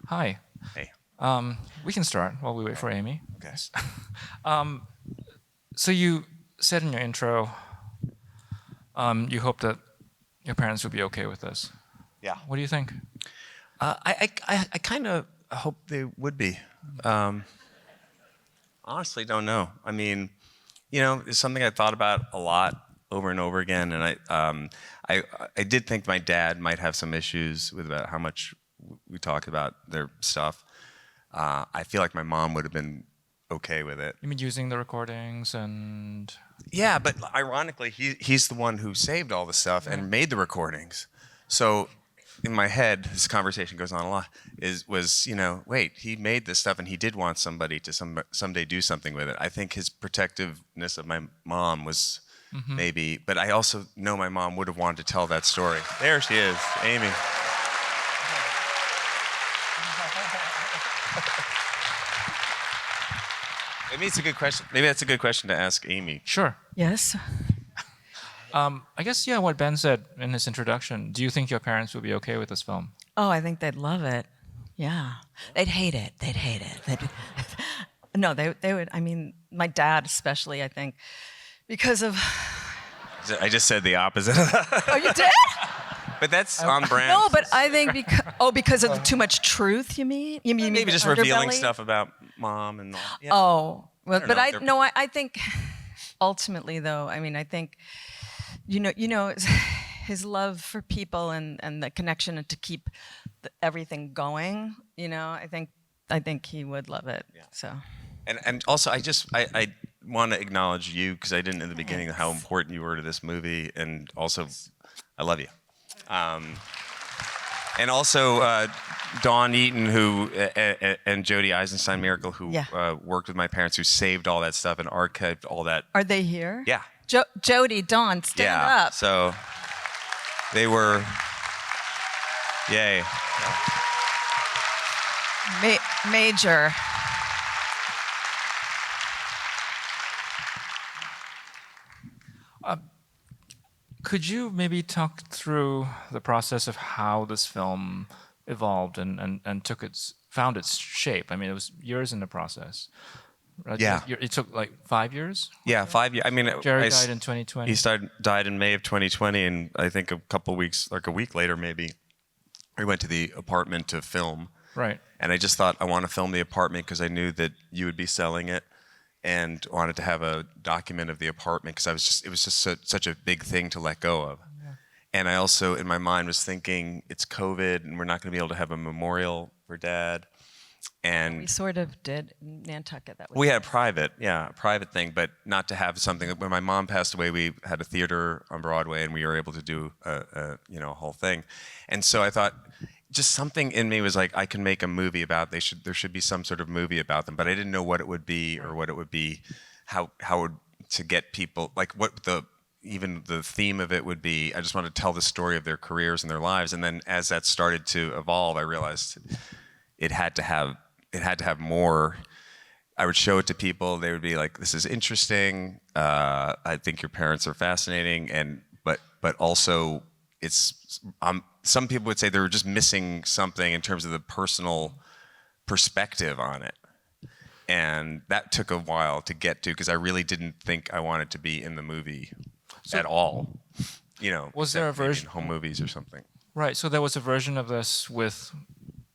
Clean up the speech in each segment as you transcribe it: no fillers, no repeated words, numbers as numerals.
Hi. Hey. We can start while we wait for Amy. Okay. So you said in your intro, you hope that your parents would be okay with this. Yeah. What do you think? I kind of hope they would be. Honestly, don't know. I mean, it's something I thought about a lot over and over again, and I did think my dad might have some issues with about how much we talk about their stuff. I feel like my mom would have been okay with it. You mean using the recordings and... Yeah, but ironically, he's the one who saved all the stuff and made the recordings. So in my head, this conversation goes on a lot, wait, he made this stuff and he did want somebody to someday do something with it. I think his protectiveness of my mom was maybe, but I also know my mom would have wanted to tell that story. There she is, Amy. Maybe it's a good question. Maybe that's a good question to ask Amy. Sure. Yes. I guess, yeah, what Ben said in his introduction. Do you think your parents would be okay with this film? Oh, I think they'd love it. Yeah. They'd hate it. They'd hate it. No, they would. I mean, my dad especially, I think, because of... I just said the opposite. Oh, you did? But that's on brand. No, but I think because of too much truth, you mean? You mean maybe just the revealing underbelly? stuff about mom and all. Yeah. Oh, well, but know. I think ultimately though, I mean, I think you know his love for people and the connection and to keep everything going, I think he would love it. Yeah. So. And also I want to acknowledge you because I didn't in the beginning how important you were to this movie, and also I love you. And also Dawn Eaton, who and Jody Eisenstein Miracle, who worked with my parents, who saved all that stuff and archived all that. Are they here? Yeah. Jody, Dawn, stand up. So they were, yay. Major. Could you maybe talk through the process of how this film evolved and found its shape? I mean, it was years in the process. Right? Yeah. It took like 5 years? Yeah, 5 years. I mean, Jerry died in 2020. He died in May of 2020, and I think a week later maybe, we went to the apartment to film. Right. And I just thought, I want to film the apartment because I knew that you would be selling it, and wanted to have a document of the apartment because it was just such a big thing to let go of. Yeah. And I also, in my mind, was thinking, it's COVID, and we're not going to be able to have a memorial for Dad. And we sort of did in Nantucket. That was we had a private thing, but not to have something. When my mom passed away, we had a theater on Broadway, and we were able to do a whole thing. And so I thought, just something in me was like, I can make a movie about. There should be some sort of movie about them, but I didn't know what it would be or what it would be, how to get people, like what even the theme of it would be. I just wanted to tell the story of their careers and their lives, and then as that started to evolve, I realized it had to have more. I would show it to people. They would be like, "This is interesting. I think your parents are fascinating," but also it's. Some people would say they were just missing something in terms of the personal perspective on it, and that took a while to get to because I really didn't think I wanted to be in the movie at all. Was there a version home movies or something? Right. So there was a version of this with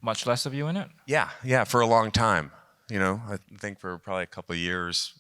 much less of you in it? Yeah, for a long time. I think for probably a couple of years,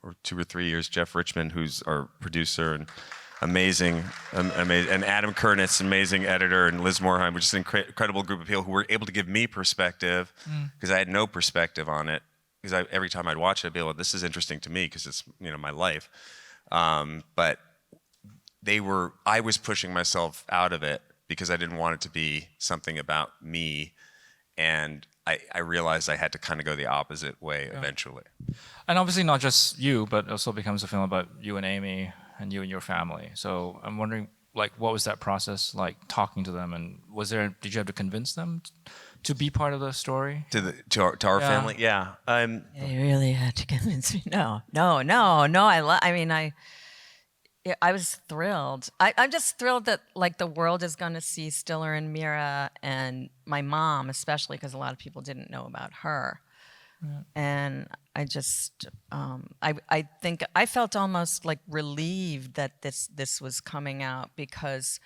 or 2 or 3 years, Jeff Richmond, who's our producer and amazing, and Adam Kernitz, amazing editor, and Liz Morheim, which is an incredible group of people who were able to give me perspective because I had no perspective on it. Because every time I'd watch it, I'd be like, this is interesting to me because it's my life. But I was pushing myself out of it because I didn't want it to be something about me, and I realized I had to kind of go the opposite way eventually. And obviously not just you, but also becomes a film about you and Amy and you and your family. So I'm wondering, like, what was that process like, talking to them, and did you have to convince them to be part of the story? To our family, yeah. You really had to convince me. No. Yeah, I was thrilled. I'm just thrilled that like the world is going to see Stiller and Meara and my mom, especially because a lot of people didn't know about her. And I just, I think I felt almost like relieved that this was coming out because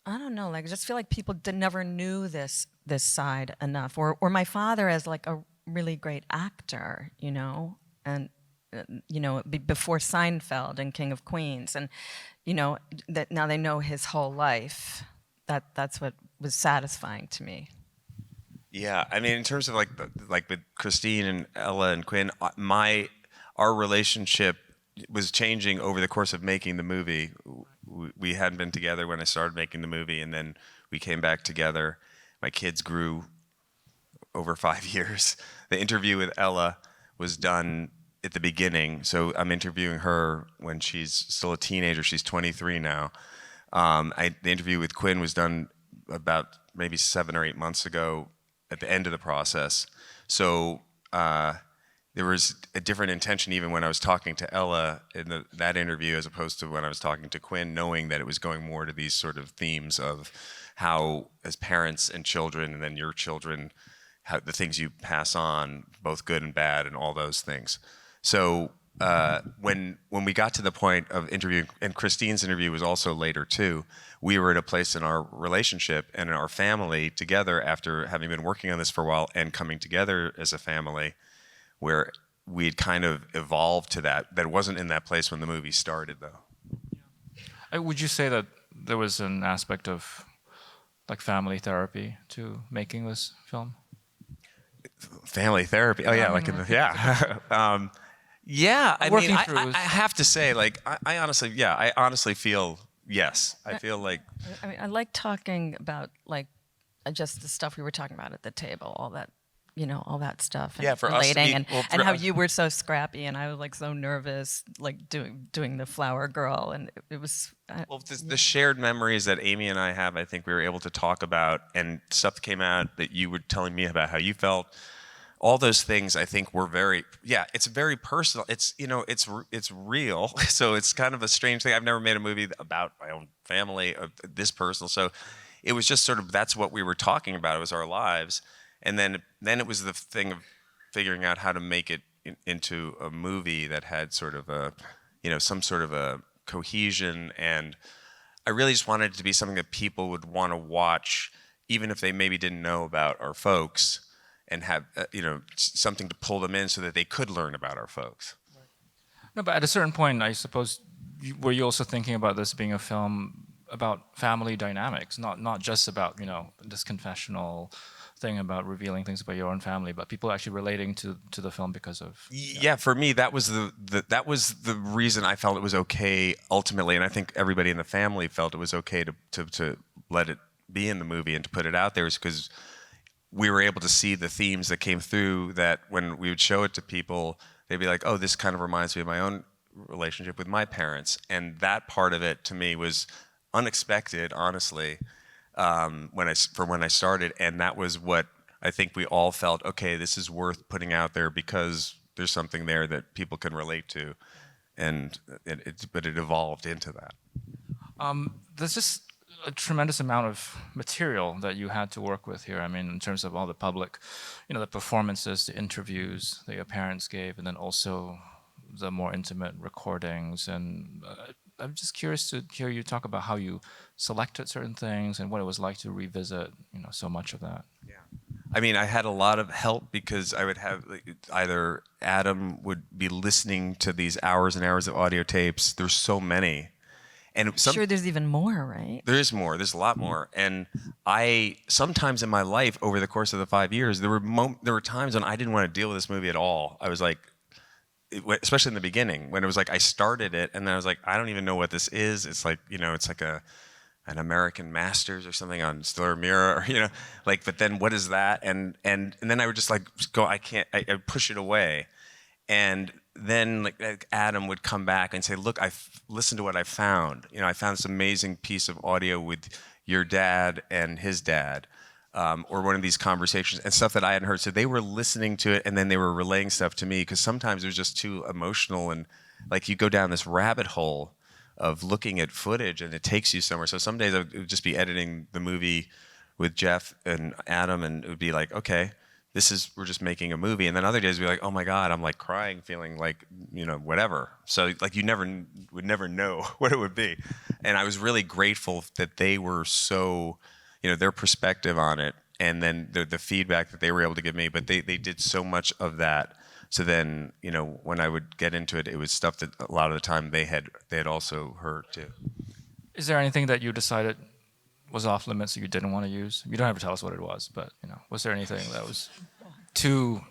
I don't know, like I just feel like people never knew this side enough, or my father as like a really great actor, you know, and you know, before Seinfeld and King of Queens, and you know that now they know his whole life. That's what was satisfying to me. Yeah, I mean, in terms of like with Christine and Ella and Quinn, our relationship was changing over the course of making the movie. We hadn't been together when I started making the movie, and then we came back together. My kids grew over 5 years. The interview with Ella was done at the beginning, so I'm interviewing her when she's still a teenager. She's 23 now. The interview with Quinn was done about maybe 7 or 8 months ago at the end of the process. So there was a different intention even when I was talking to Ella in that interview as opposed to when I was talking to Quinn, knowing that it was going more to these sort of themes of how, as parents and children, and then your children, how the things you pass on, both good and bad, and all those things. So when we got to the point of interviewing, and Christine's interview was also later too, we were at a place in our relationship and in our family together after having been working on this for a while and coming together as a family where we'd kind of evolved to that. That wasn't in that place when the movie started, though. Would you say that there was an aspect of like family therapy to making this film? Family therapy? Oh yeah, like in the, yeah. Yeah, I mean, I have to say, like, I honestly feel yes. I feel like. I mean, I like talking about like just the stuff we were talking about at the table, all that, you know, all that stuff. And yeah, for relating us, and how you were so scrappy and I was like so nervous, like doing the flower girl, and it was. The shared memories that Amy and I have, I think we were able to talk about, and stuff came out that you were telling me about how you felt. All those things I think were it's very personal. It's, you know, it's real. So it's kind of a strange thing. I've never made a movie about my own family, this personal. So it was just sort of, that's what we were talking about. It was our lives. And then it was the thing of figuring out how to make it into a movie that had sort of a, you know, some sort of a cohesion. And I really just wanted it to be something that people would want to watch, even if they maybe didn't know about our folks, and have you know, something to pull them in so that they could learn about our folks. No, but at a certain point, I suppose, were you also thinking about this being a film about family dynamics, not just about, you know, this confessional thing about revealing things about your own family, but people actually relating to the film because of. Yeah, for me, that was the reason I felt it was okay ultimately, and I think everybody in the family felt it was okay to let it be in the movie and to put it out there, is because we were able to see the themes that came through, that when we would show it to people, they'd be like, oh, this kind of reminds me of my own relationship with my parents. And that part of it to me was unexpected, honestly, when I started. And that was what I think we all felt, okay, this is worth putting out there because there's something there that people can relate to. And but it evolved into that. There's just a tremendous amount of material that you had to work with here. I mean, in terms of all the public, you know, the performances, the interviews that your parents gave, and then also the more intimate recordings. And I'm just curious to hear you talk about how you selected certain things and what it was like to revisit, you know, so much of that. Yeah. I mean, I had a lot of help because I would have either Adam would be listening to these hours and hours of audio tapes. There's so many. And sure, there's even more, right? There is more. There's a lot more. And I sometimes in my life over the course of the 5 years, there were times when I didn't want to deal with this movie at all. I was like, especially in the beginning, when it was like I started it, and then I was like, I don't even know what this is. It's like, you know, it's like an American Masters or something on Stiller Meara, or, you know, like. But then what is that? And then I would just like go, I can't. I push it away, and then like Adam would come back and say, look, I've listened to what I found. You know, I found this amazing piece of audio with your dad and his dad, or one of these conversations and stuff that I hadn't heard. So they were listening to it and then they were relaying stuff to me, because sometimes it was just too emotional, and like you go down this rabbit hole of looking at footage, and it takes you somewhere. So some days I would just be editing the movie with Jeff and Adam, and it would be like, okay, we're just making a movie. And then other days we'd be like, oh my God, I'm like crying, feeling like, whatever. So like you would never know what it would be. And I was really grateful that they were so, their perspective on it, and then the feedback that they were able to give me, but they did so much of that. So then, when I would get into it, it was stuff that a lot of the time they had also heard too. Is there anything that you decided was off limits that you didn't want to use? You don't have to tell us what it was, but was there anything that was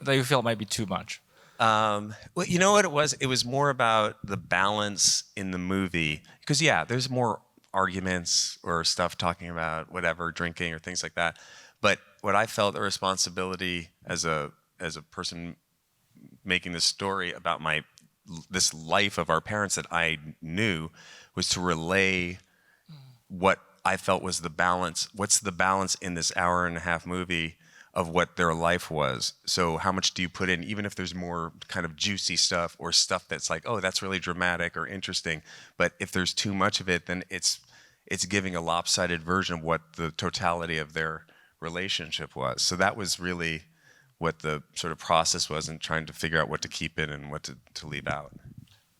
that you felt might be too much? Well, you know what it was? It was more about the balance in the movie, because there's more arguments or stuff talking about whatever, drinking or things like that. But what I felt a responsibility as a person making this story about this life of our parents that I knew, was to relay what I felt was the balance. What's the balance in this hour-and-a-half movie of what their life was? So how much do you put in, even if there's more kind of juicy stuff or stuff that's like, oh, that's really dramatic or interesting. But if there's too much of it, then it's giving a lopsided version of what the totality of their relationship was. So that was really what the sort of process was in trying to figure out what to keep in and what to leave out.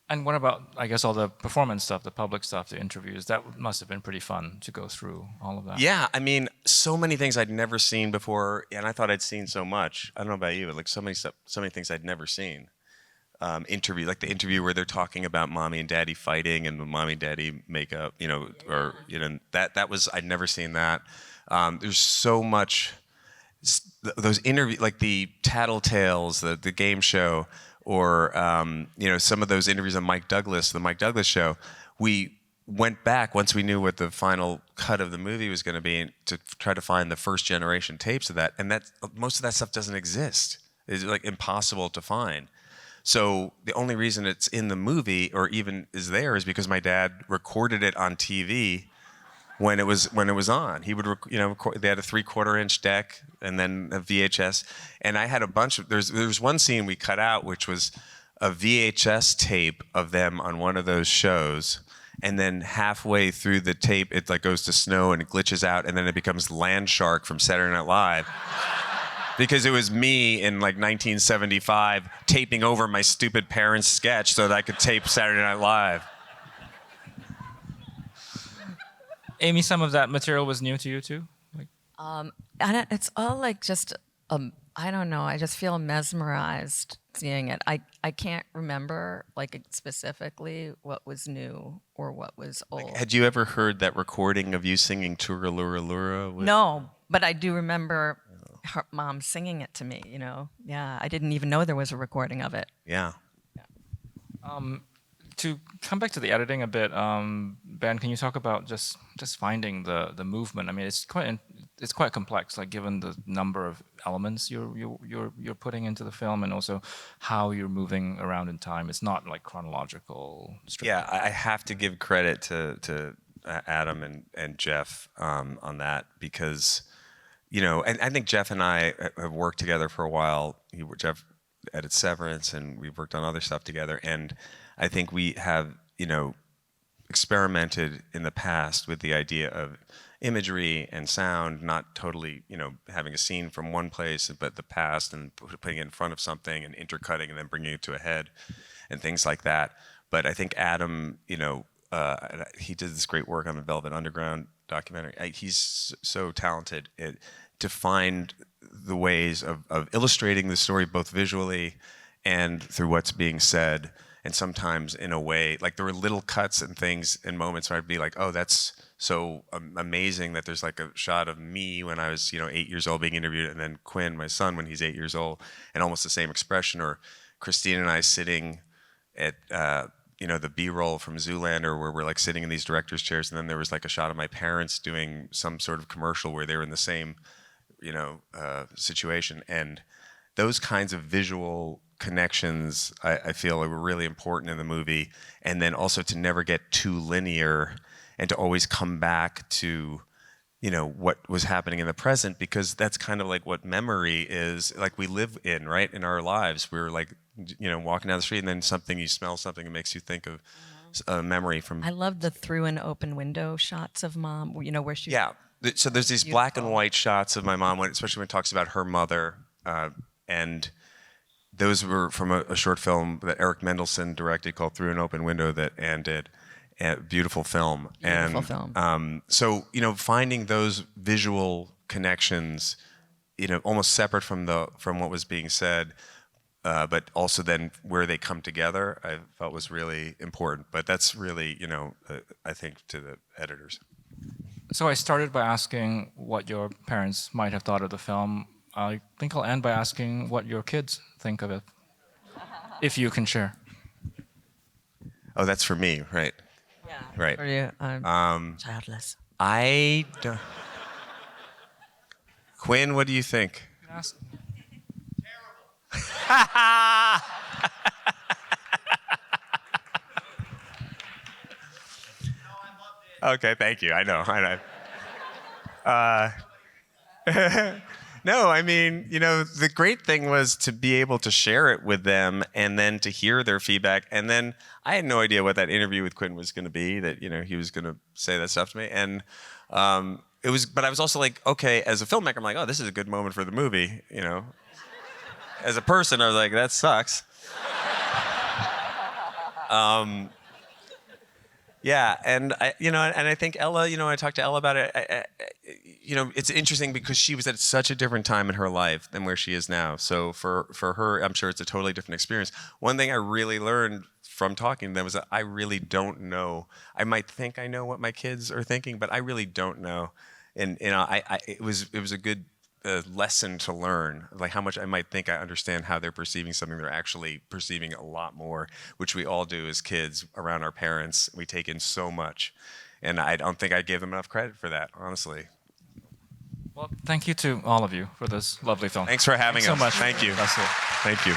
And what about, I guess, all the performance stuff, the public stuff, the interviews? That must have been pretty fun to go through all of that. Yeah, I mean, so many things I'd never seen before, and I thought I'd seen so much. I don't know about you, but like so many things I'd never seen. Interview, like the interview where they're talking about mommy and daddy fighting and the mommy and daddy makeup, that was, I'd never seen that. There's so much, those interviews, like the Tattletales, the game show, or some of those interviews on the Mike Douglas show. We went back once we knew what the final cut of the movie was going to be to try to find the first generation tapes of that, and that most of that stuff doesn't exist. It's like impossible to find. So the only reason it's in the movie or even is there is because my dad recorded it on TV when it was on. He would, they had a 3/4-inch deck and then a VHS, and I had a bunch of. There's one scene we cut out, which was a VHS tape of them on one of those shows, and then halfway through the tape, it like goes to snow and it glitches out, and then it becomes Land Shark from Saturday Night Live. Because it was me in like 1975 taping over my stupid parents' sketch so that I could tape Saturday Night Live. Amy, some of that material was new to you too? It's all like just, I don't know, I just feel mesmerized seeing it. I can't remember like specifically what was new or what was old. Had you ever heard that recording of you singing Turalura Lura? No, but I do remember her mom singing it to me, Yeah, I didn't even know there was a recording of it. Yeah. To come back to the editing a bit, Ben, can you talk about just finding the movement? I mean, it's quite complex, like given the number of elements you're putting into the film, and also how you're moving around in time. It's not like chronological. Yeah, I have to give credit to Adam and Jeff on that, because and I think Jeff and I have worked together for a while. Jeff edited Severance, and we've worked on other stuff together. And I think we have, experimented in the past with the idea of imagery and sound, not totally, having a scene from one place, but the past and putting it in front of something and intercutting and then bringing it to a head and things like that. But I think Adam, he did this great work on the Velvet Underground documentary. He's so talented to find the ways of illustrating the story both visually and through what's being said. And sometimes in a way, like there were little cuts and things and moments where I'd be like, oh, that's so amazing that there's like a shot of me when I was, 8 years old being interviewed, and then Quinn, my son, when he's 8 years old, and almost the same expression. Or Christine and I sitting at, the B-roll from Zoolander, where we're like sitting in these director's chairs, and then there was like a shot of my parents doing some sort of commercial where they were in the same, situation. And those kinds of visual connections, I feel were really important in the movie. And then also to never get too linear and to always come back to, what was happening in the present, because that's kind of like what memory is, like we live in, right? In our lives, we're like, walking down the street and then you smell something that makes you think of memory from. I love the through an open window shots of Mom. You know where she's. Yeah. So there's these black and white shots of my mom, especially when it talks about her mother, and those were from a short film that Eric Mendelsohn directed called Through an Open Window that Anne did. A beautiful film. Beautiful film. So, finding those visual connections, almost separate from what was being said, but also then where they come together, I felt was really important. But that's really, I think to the editors. So I started by asking what your parents might have thought of the film. I think I'll end by asking what your kids think of it, if you can share. Oh, that's for me, right? Yeah. Right. For you, childless. I don't. Quinn, what do you think? Ask. Okay, thank you. I know. No, I mean, the great thing was to be able to share it with them and then to hear their feedback. And then I had no idea what that interview with Quinn was going to be, that, he was going to say that stuff to me. And but I was also like, okay, as a filmmaker, I'm like, oh, this is a good moment for the movie, As a person, I was like, that sucks. Yeah, and I think Ella, I talked to Ella about it. It's interesting because she was at such a different time in her life than where she is now. So for her, I'm sure it's a totally different experience. One thing I really learned from talking to them was that I really don't know. I might think I know what my kids are thinking, but I really don't know. And it was a good lesson to learn, like how much I might think I understand how they're perceiving something. They're actually perceiving a lot more, which we all do as kids around our parents. We take in so much, and I don't think I gave them enough credit for that, honestly. Well, thank you to all of you for this lovely film. Thanks for having us. So much. Thank you. That's it. Thank you.